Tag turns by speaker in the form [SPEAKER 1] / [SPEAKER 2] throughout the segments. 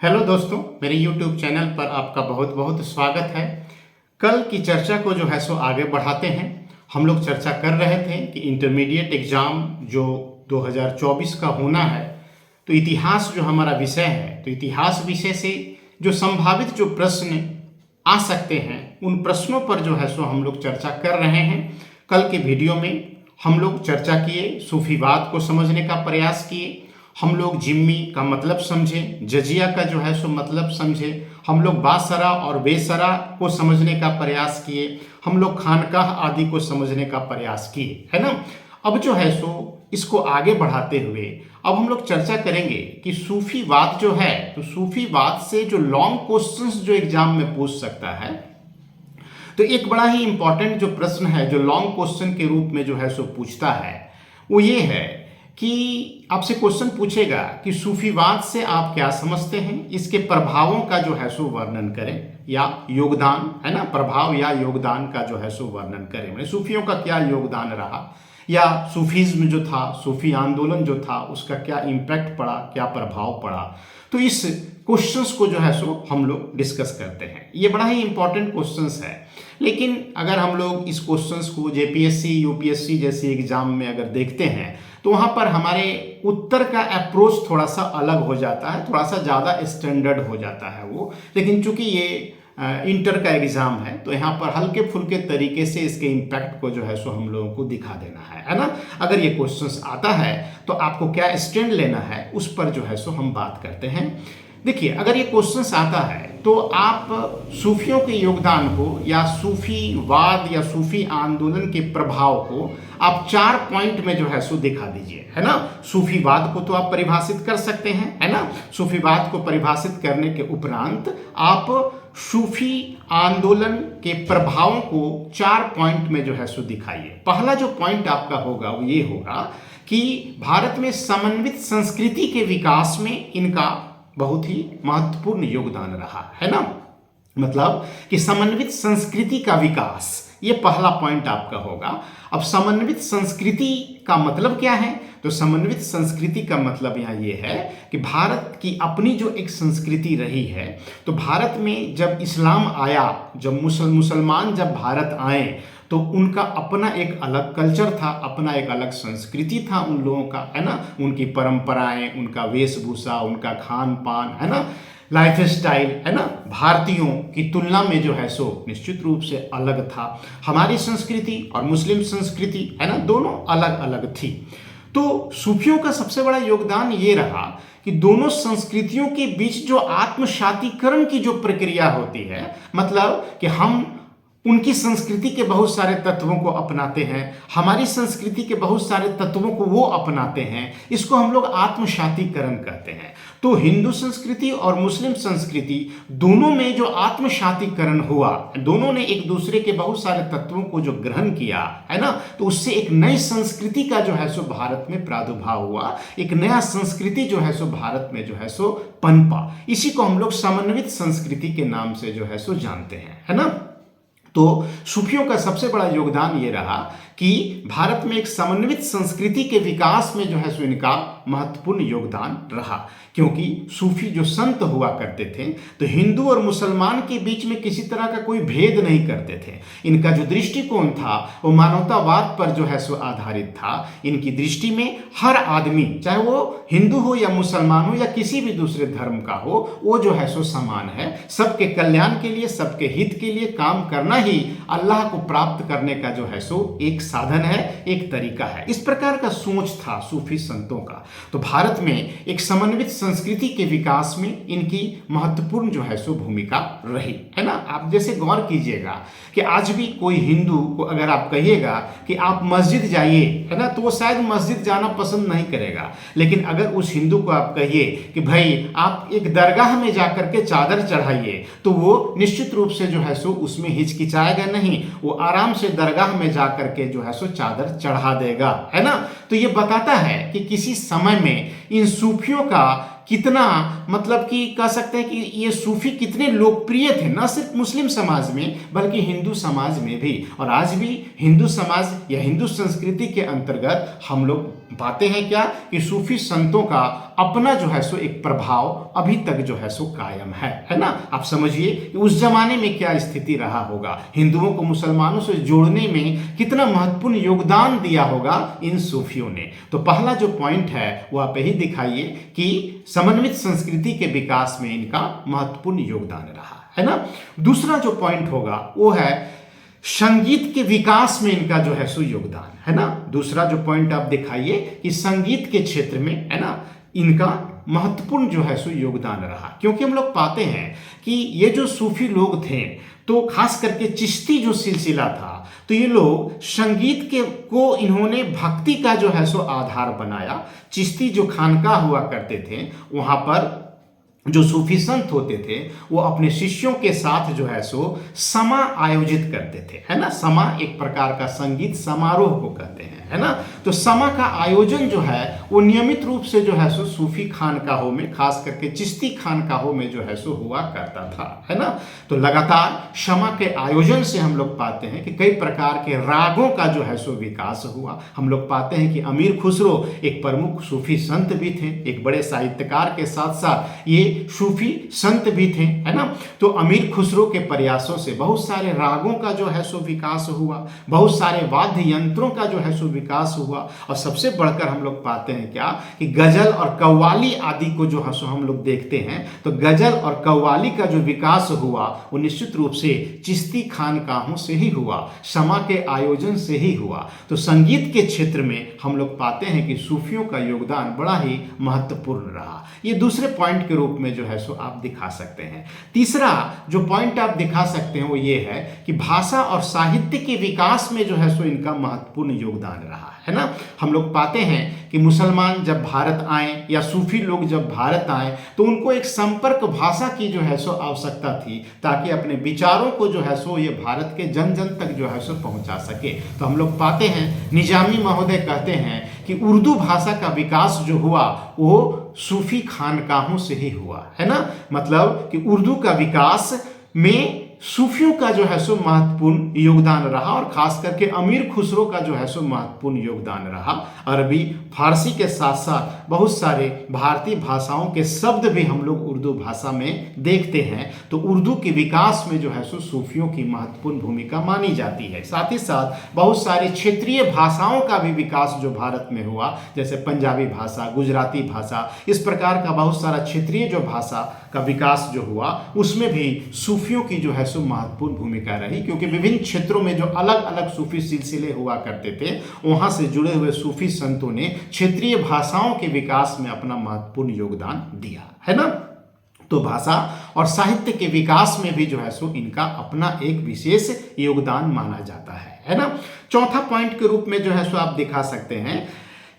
[SPEAKER 1] Hello दोस्तों, मेरे YouTube channel पर आपका बहुत बहुत स्वागत है। कल की चर्चा को जो है सो आगे बढ़ाते हैं। हम लोग चर्चा कर रहे थे कि इंटरमीडिएट एग्ज़ाम जो 2024 का होना है, तो इतिहास जो हमारा विषय है, तो इतिहास विषय से जो संभावित जो प्रश्न आ सकते हैं उन प्रश्नों पर जो है सो हम लोग चर्चा कर रहे हैं। कल के वीडियो में हम लोग चर्चा किए, सूफीवाद को समझने का प्रयास किए, हम लोग जिम्मी का मतलब समझे, जजिया का जो है सो मतलब समझे, हम लोग बासरा और बेसरा को समझने का प्रयास किए, हम लोग खानकाह आदि को समझने का प्रयास किए, है ना। अब जो है सो इसको आगे बढ़ाते हुए अब हम लोग चर्चा करेंगे कि सूफीवाद जो है, तो सूफीवाद से जो लॉन्ग क्वेश्चंस जो एग्जाम में पूछ सकता है, तो एक बड़ा ही इंपॉर्टेंट जो प्रश्न है जो लॉन्ग क्वेश्चन के रूप में जो है सो पूछता है, वो ये है कि आपसे क्वेश्चन पूछेगा कि सूफीवाद से आप क्या समझते हैं, इसके प्रभावों का जो है सो वर्णन करें या योगदान, है ना, प्रभाव या योगदान का जो है सो वर्णन करें। मैंने सूफियों का क्या योगदान रहा, या सूफीज्म जो था, सूफी आंदोलन जो था, उसका क्या इम्पैक्ट पड़ा, क्या प्रभाव पड़ा। तो इस क्वेश्चंस को जो है सो हम लोग डिस्कस करते हैं। ये बड़ा ही इंपॉर्टेंट क्वेश्चंस है, लेकिन अगर हम लोग इस क्वेश्चंस को जेपीएससी यूपीएससी जैसे एग्जाम में अगर देखते हैं तो वहाँ पर हमारे उत्तर का अप्रोच थोड़ा सा अलग हो जाता है, थोड़ा सा ज़्यादा स्टैंडर्ड हो जाता है वो। लेकिन चूंकि ये इंटर का एग्ज़ाम है तो यहाँ पर हल्के फुल्के तरीके से इसके इम्पैक्ट को जो है सो हम लोगों को दिखा देना है ना। अगर ये क्वेश्चंस आता है तो आपको क्या स्टैंड लेना है उस पर जो है सो हम बात करते हैं। देखिए, अगर ये क्वेश्चंस आता है तो आप सूफियों के योगदान को या सूफीवाद या सूफी आंदोलन के प्रभाव को आप 4 पॉइंट में जो है सो दिखा दीजिए, है ना। सूफीवाद को तो आप परिभाषित कर सकते हैं, है ना। सूफीवाद को परिभाषित करने के उपरांत आप सूफी आंदोलन के प्रभावों को 4 पॉइंट में जो है सो दिखाइए। पहला जो पॉइंट आपका होगा वो ये होगा कि भारत में समन्वित संस्कृति के विकास में इनका बहुत ही महत्वपूर्ण योगदान रहा, है ना। मतलब कि समन्वित संस्कृति का विकास, ये पहला पॉइंट आपका होगा। अब समन्वित संस्कृति का मतलब क्या है, तो समन्वित संस्कृति का मतलब यहाँ ये है कि भारत की अपनी जो एक संस्कृति रही है, तो भारत में जब इस्लाम आया, जब मुसलमान जब भारत आए तो उनका अपना एक अलग कल्चर था, अपना एक अलग संस्कृति था उन लोगों का, है ना। उनकी परंपराएं, उनका वेशभूषा, उनका खान पान, है ना, लाइफ स्टाइल, है ना, भारतीयों की तुलना में जो है सो निश्चित रूप से अलग था। हमारी संस्कृति और मुस्लिम संस्कृति, है ना, दोनों अलग अलग थी। तो सूफियों का सबसे बड़ा योगदान ये रहा कि दोनों संस्कृतियों के बीच जो आत्मसातीकरण की जो प्रक्रिया होती है, मतलब कि हम उनकी संस्कृति के बहुत सारे तत्वों को अपनाते हैं, हमारी संस्कृति के बहुत सारे तत्वों को वो अपनाते हैं, इसको हम लोग आत्मसातीकरण कहते हैं। तो हिंदू संस्कृति और मुस्लिम संस्कृति दोनों में जो आत्मसातीकरण हुआ, दोनों ने एक दूसरे के बहुत सारे तत्वों को जो ग्रहण किया, है ना, तो उससे एक नई संस्कृति का जो है सो भारत में प्रादुर्भाव हुआ, एक नया संस्कृति जो है सो भारत में जो है सो पनपा। इसी को हम लोग समन्वित संस्कृति के नाम से जो है सो जानते हैं, है ना। तो सूफियों का सबसे बड़ा योगदान ये रहा कि भारत में एक समन्वित संस्कृति के विकास में जो है सो इनका महत्वपूर्ण योगदान रहा, क्योंकि सूफी जो संत हुआ करते थे तो हिंदू और मुसलमान के बीच में किसी तरह का कोई भेद नहीं करते थे। इनका जो दृष्टिकोण था वो मानवतावाद पर जो है सो आधारित था। इनकी दृष्टि में हर आदमी, चाहे वो हिंदू हो या मुसलमान हो या किसी भी दूसरे धर्म का हो, वो जो है सो समान है। सबके कल्याण के लिए, सबके हित के लिए काम करना ही अल्लाह को प्राप्त करने का जो है सो एक साधन है, एक तरीका है। इस प्रकार का सोच था सूफी संतों का। तो भारत में एक समन्वित संस्कृति के विकास में इनकी महत्वपूर्ण जो है सो भूमिका रही, है ना। आप जैसे गौर कीजिएगा कि आज भी कोई हिंदू को अगर आप कहिएगा कि आप मस्जिद जाइए, है ना, तो वो शायद मस्जिद जाना पसंद नहीं करेगा। लेकिन अगर उस हिंदू को आप कहिए कि भाई आप एक दरगाह में जाकर के चादर चढ़ाइए, तो वो निश्चित रूप से जो है सो उसमें हिचकिचाएगा नहीं, वो आराम से दरगाह में जाकर के जो है सो चादर चढ़ा देगा, है ना। तो ये बताता है कि किसी समय में इन सूफियों का कितना, मतलब कि कह सकते हैं कि ये सूफी कितने लोकप्रिय थे, न सिर्फ मुस्लिम समाज में बल्कि हिंदू समाज में भी। और आज भी हिंदू समाज या हिंदू संस्कृति के अंतर्गत हम लोग पाते हैं क्या कि सूफी संतों का अपना जो है सो एक प्रभाव अभी तक जो है सो कायम है ना। आप समझिए कि उस जमाने में क्या स्थिति रहा होगा, हिंदुओं को मुसलमानों से जोड़ने में कितना महत्वपूर्ण योगदान दिया होगा इन सूफियों ने। तो पहला जो पॉइंट है वो आप यही दिखाइए कि समन्वित संस्कृति के विकास में इनका महत्वपूर्ण योगदान रहा है ना। दूसरा जो पॉइंट होगा वो है संगीत के विकास में इनका जो है सो योगदान है ना। दूसरा जो पॉइंट आप दिखाइए कि संगीत के क्षेत्र में है ना इनका महत्वपूर्ण जो है सो योगदान रहा, क्योंकि हम लोग पाते हैं कि ये जो सूफी लोग थे तो खास करके चिश्ती जो सिलसिला था, तो ये लोग संगीत के को इन्होंने भक्ति का जो है सो आधार बनाया। चिश्ती जो खानका हुआ करते थे वहां पर जो सूफी संत होते थे वो अपने शिष्यों के साथ जो है सो समा आयोजित करते थे, है ना। समा एक प्रकार का संगीत समारोह को कहते हैं, है ना। तो समा का आयोजन जो है वो नियमित रूप से जो है सो सूफी खानकाहों में, खास करके चिश्ती खानकाहों में जो है सो हुआ करता था, है ना। तो लगातार समा के आयोजन से हम लोग पाते हैं कि कई प्रकार के रागों का जो है सो विकास हुआ। हम लोग पाते हैं कि अमीर खुसरो एक प्रमुख सूफी संत भी थे, एक बड़े साहित्यकार के साथ साथ ये सूफी संत भी थे, है ना। तो अमीर खुसरो के प्रयासों से बहुत सारे रागों का जो है सो विकास हुआ, बहुत सारे वाद्य यंत्रों का जो है सो विकास हुआ। और सबसे बढ़कर हम लोग पाते हैं क्या कि गजल और कव्वाली आदि को जो है सो हम लोग देखते हैं, तो गजल और कव्वाली का जो विकास हुआ वो निश्चित रूप से चिश्ती खानकाहों से ही हुआ, समा के आयोजन से ही हुआ। तो संगीत के क्षेत्र में हम लोग पाते हैं कि सूफियों का योगदान बड़ा ही महत्वपूर्ण रहा। ये दूसरे पॉइंट के रूप में जो है सो आप दिखा सकते हैं। तीसरा जो पॉइंट आप दिखा सकते हैं वो ये है कि भाषा और साहित्य के विकास में जो है सो इनका महत्वपूर्ण योगदान रहा, है ना। हम लोग पाते हैं कि मुसलमान जब भारत आए या सूफी लोग जब भारत आए तो उनको एक संपर्क भाषा की जो है सो आवश्यकता थी, ताकि अपने विचारों को जो है सो ये भारत के जन जन तक जो है सो पहुंचा सके। तो हम लोग पाते हैं निजामी महोदय कहते हैं कि उर्दू भाषा का विकास जो हुआ वो सूफी खानकाहों से ही हुआ, है ना। मतलब कि उर्दू का विकास में सूफियों का जो है सो महत्वपूर्ण योगदान रहा, और खास करके अमीर खुसरो का जो है सो महत्वपूर्ण योगदान रहा। अरबी फारसी के साथ साथ बहुत सारे भारतीय भाषाओं के शब्द भी हम लोग उर्दू भाषा में देखते हैं। तो उर्दू के विकास में जो है सो सूफियों की महत्वपूर्ण भूमिका मानी जाती है। साथ ही साथ बहुत सारी क्षेत्रीय भाषाओं का भी विकास जो भारत में हुआ, जैसे पंजाबी भाषा, गुजराती भाषा, इस प्रकार का बहुत सारा क्षेत्रीय जो भाषा का विकास जो हुआ उसमें भी सूफियों की जो है सो महत्वपूर्ण भूमिका रही, क्योंकि विभिन्न क्षेत्रों में जो अलग अलग सूफी सिलसिले हुआ करते थे वहां से जुड़े हुए सूफी संतों ने क्षेत्रीय भाषाओं के विकास में अपना महत्वपूर्ण योगदान दिया, है ना। तो भाषा और साहित्य के विकास में भी जो है सो इनका अपना एक विशेष योगदान माना जाता है ना। चौथा पॉइंट के रूप में जो है सो आप दिखा सकते हैं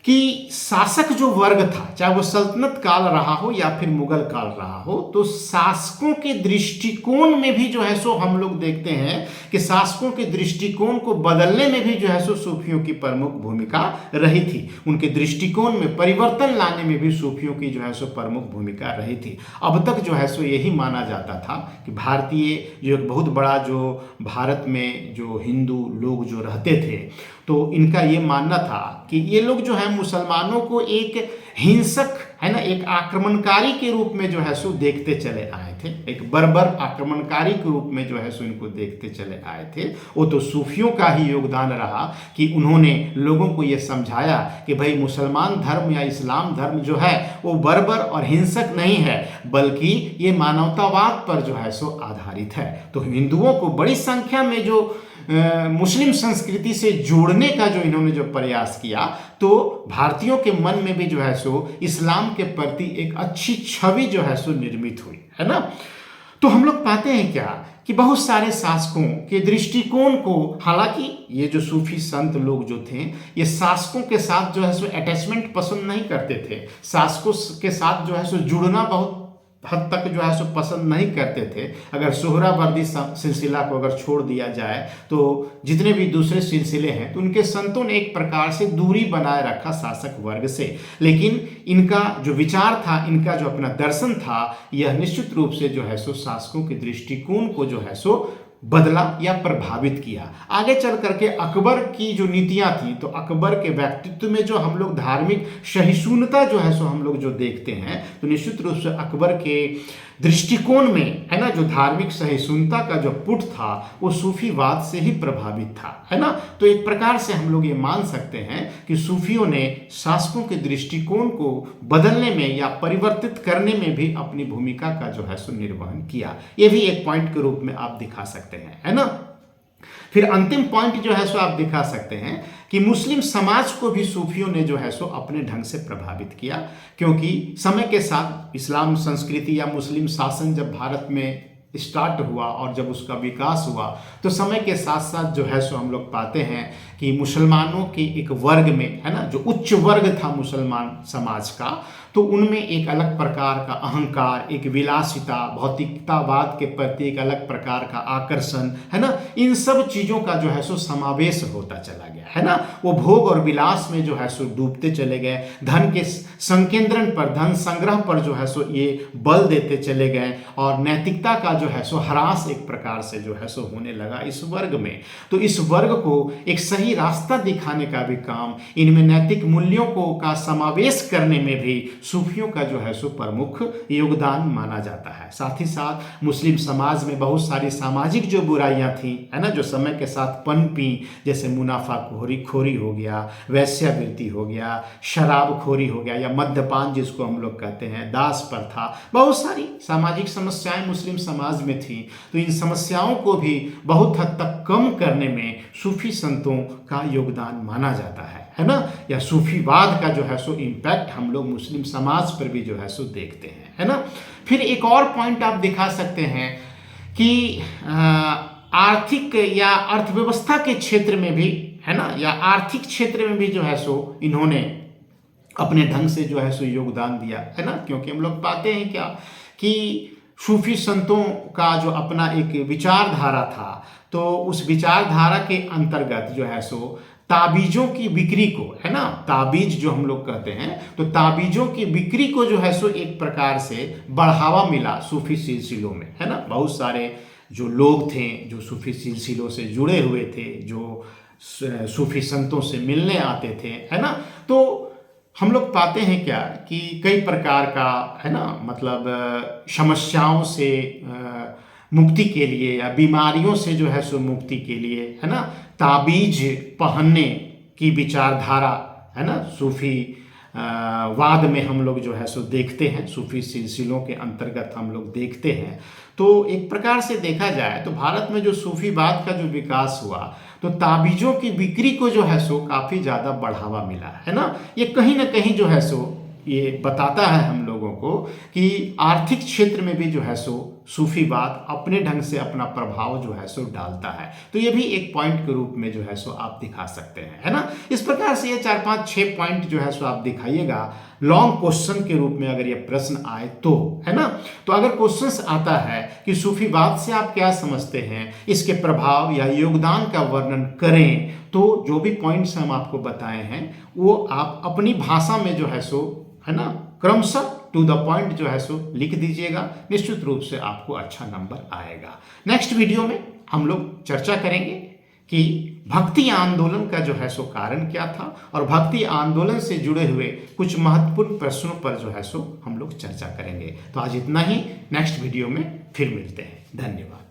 [SPEAKER 1] कि शासक जो वर्ग था, चाहे वो सल्तनत काल रहा हो या फिर मुगल काल रहा हो, तो शासकों के दृष्टिकोण में भी जो है सो हम लोग देखते हैं कि शासकों के दृष्टिकोण को बदलने में भी जो है सो सूफियों की प्रमुख भूमिका रही थी। उनके दृष्टिकोण में परिवर्तन लाने में भी सूफियों की जो है सो प्रमुख भूमिका रही थी। अब तक जो है सो यही माना जाता था कि भारतीय जो एक बहुत बड़ा जो भारत में जो हिंदू लोग जो रहते थे, तो इनका ये मानना था कि ये लोग जो है मुसलमानों को एक हिंसक, है ना, एक आक्रमणकारी के रूप में जो है सो देखते चले आए थे, एक बर्बर आक्रमणकारी के रूप में जो है सो इनको देखते चले आए थे। वो तो सूफियों का ही योगदान रहा कि उन्होंने लोगों को ये समझाया कि भाई मुसलमान धर्म या इस्लाम धर्म जो है वो बर्बर और हिंसक नहीं है, बल्कि ये मानवतावाद पर जो है सो आधारित है। तो हिंदुओं को बड़ी संख्या में जो मुस्लिम संस्कृति से जोड़ने का जो इन्होंने जो प्रयास किया, तो भारतीयों के मन में भी जो है सो इस्लाम के प्रति एक अच्छी छवि जो है सो निर्मित हुई, है ना। तो हम लोग पाते हैं क्या कि बहुत सारे शासकों के दृष्टिकोण को, हालांकि ये जो सूफी संत लोग जो थे ये शासकों के साथ जो है सो अटैचमेंट पसंद नहीं करते थे, शासकों के साथ जो है सो जुड़ना बहुत हद तक जो है सो पसंद नहीं करते थे। अगर सोहरावर्दी सिलसिला को अगर छोड़ दिया जाए तो जितने भी दूसरे सिलसिले हैं तो उनके संतों ने एक प्रकार से दूरी बनाए रखा शासक वर्ग से। लेकिन इनका जो विचार था, इनका जो अपना दर्शन था, यह निश्चित रूप से जो है सो शासकों के दृष्टिकोण को जो है सो बदला या प्रभावित किया। आगे चल करके अकबर की जो नीतियां थी, तो अकबर के व्यक्तित्व में जो हम लोग धार्मिक सहिष्णुता जो है सो हम लोग जो देखते हैं, तो निश्चित रूप से अकबर के दृष्टिकोण में, है ना, जो धार्मिक सहिष्णुता का जो पुट था वो सूफीवाद से ही प्रभावित था, है ना। तो एक प्रकार से हम लोग ये मान सकते हैं कि सूफियों ने शासकों के दृष्टिकोण को बदलने में या परिवर्तित करने में भी अपनी भूमिका का जो है सो निर्वहन किया। ये भी एक पॉइंट के रूप में आप दिखा सकते हैं, है ना। फिर अंतिम पॉइंट जो है सो आप दिखा सकते हैं कि मुस्लिम समाज को भी सूफियों ने जो है सो अपने ढंग से प्रभावित किया, क्योंकि समय के साथ इस्लाम संस्कृति या मुस्लिम शासन जब भारत में स्टार्ट हुआ और जब उसका विकास हुआ, तो समय के साथ साथ जो है सो हम लोग पाते हैं कि मुसलमानों के एक वर्ग में, है ना, जो उच्च वर्ग था मुसलमान समाज का, तो उनमें एक अलग प्रकार का अहंकार, एक विलासिता, भौतिकतावाद के प्रति एक अलग प्रकार का आकर्षण, है ना, इन सब चीज़ों का जो है सो समावेश होता चला गया, है ना। वो भोग और विलास में जो है सो डूबते चले गए, धन के संकेंद्रण पर, धन संग्रह पर जो है सो ये बल देते चले गए, और नैतिकता का जो है सो ह्रास एक प्रकार से जो है सो होने लगा इस वर्ग में। तो इस वर्ग को एक सही रास्ता दिखाने का भी काम, इनमें नैतिक मूल्यों को का समावेश करने में भी सूफियों का जो है सो प्रमुख योगदान माना जाता है। साथ ही साथ मुस्लिम समाज में बहुत सारी सामाजिक जो बुराइयां थी, है ना, जो समय के साथ पनपी, जैसे मुनाफाखोरी हो गया, वैश्यावृत्ति हो गया, शराबखोरी हो गया, या मद्यपान जिसको हम लोग कहते हैं, दास प्रथा, बहुत सारी सामाजिक समस्याएं मुस्लिम समाज में थी। तो इन समस्याओं को भी बहुत हद तक कम करने में सूफी संतों का योगदान माना जाता है ना। या सूफीवाद का जो है सो इम्पैक्ट हम लोग मुस्लिम समाज पर भी जो है सो देखते हैं, है ना। फिर एक और पॉइंट आप दिखा सकते हैं कि आर्थिक या अर्थव्यवस्था के क्षेत्र में भी, है ना, या आर्थिक क्षेत्र में भी जो है सो इन्होंने अपने ढंग से जो है सो योगदान दिया, है ना। क्योंकि हम लोग पाते हैं क्या कि सूफी संतों का जो अपना एक विचारधारा था, तो उस विचारधारा के अंतर्गत जो है सो ताबीजों की बिक्री को, है ना, ताबीज जो हम लोग कहते हैं, तो ताबीजों की बिक्री को जो है सो एक प्रकार से बढ़ावा मिला सूफी सिलसिलों में, है ना। बहुत सारे जो लोग थे जो सूफी सिलसिलों से जुड़े हुए थे, जो सूफी संतों से मिलने आते थे, है ना। तो हम लोग पाते हैं क्या कि कई प्रकार का, है ना, मतलब समस्याओं से मुक्ति के लिए या बीमारियों से जो है सो मुक्ति के लिए, है ना, ताबीज पहनने की विचारधारा, है ना, सूफी वाद में हम लोग जो है सो देखते हैं, सूफी सिलसिलों के अंतर्गत हम लोग देखते हैं। तो एक प्रकार से देखा जाए तो भारत में जो सूफीवाद का जो विकास हुआ, तो ताबीजों की बिक्री को जो है सो काफ़ी ज़्यादा बढ़ावा मिला, है ना। ये कहीं ना कहीं जो है सो ये बताता है हम लोगों को कि आर्थिक क्षेत्र में भी जो है सो सूफीवाद अपने ढंग से अपना प्रभाव जो है सो डालता है। तो ये भी एक पॉइंट के रूप में जो है सो आप दिखा सकते हैं, है ना। इस प्रकार से ये 4, 5, 6 पॉइंट जो है सो आप दिखाइएगा लॉन्ग क्वेश्चन के रूप में, अगर ये प्रश्न आए तो, है ना। तो अगर क्वेश्चन आता है कि सूफीवाद से आप क्या समझते हैं, इसके प्रभाव या योगदान का वर्णन करें, तो जो भी पॉइंट्स हम आपको बताए हैं वो आप अपनी भाषा में जो है सो, है ना, क्रमशः टू द पॉइंट जो है सो लिख दीजिएगा। निश्चित रूप से आपको अच्छा नंबर आएगा। नेक्स्ट वीडियो में हम लोग चर्चा करेंगे कि भक्ति आंदोलन का जो है सो कारण क्या था, और भक्ति आंदोलन से जुड़े हुए कुछ महत्वपूर्ण प्रश्नों पर जो है सो हम लोग चर्चा करेंगे। तो आज इतना ही, नेक्स्ट वीडियो में फिर मिलते हैं। धन्यवाद।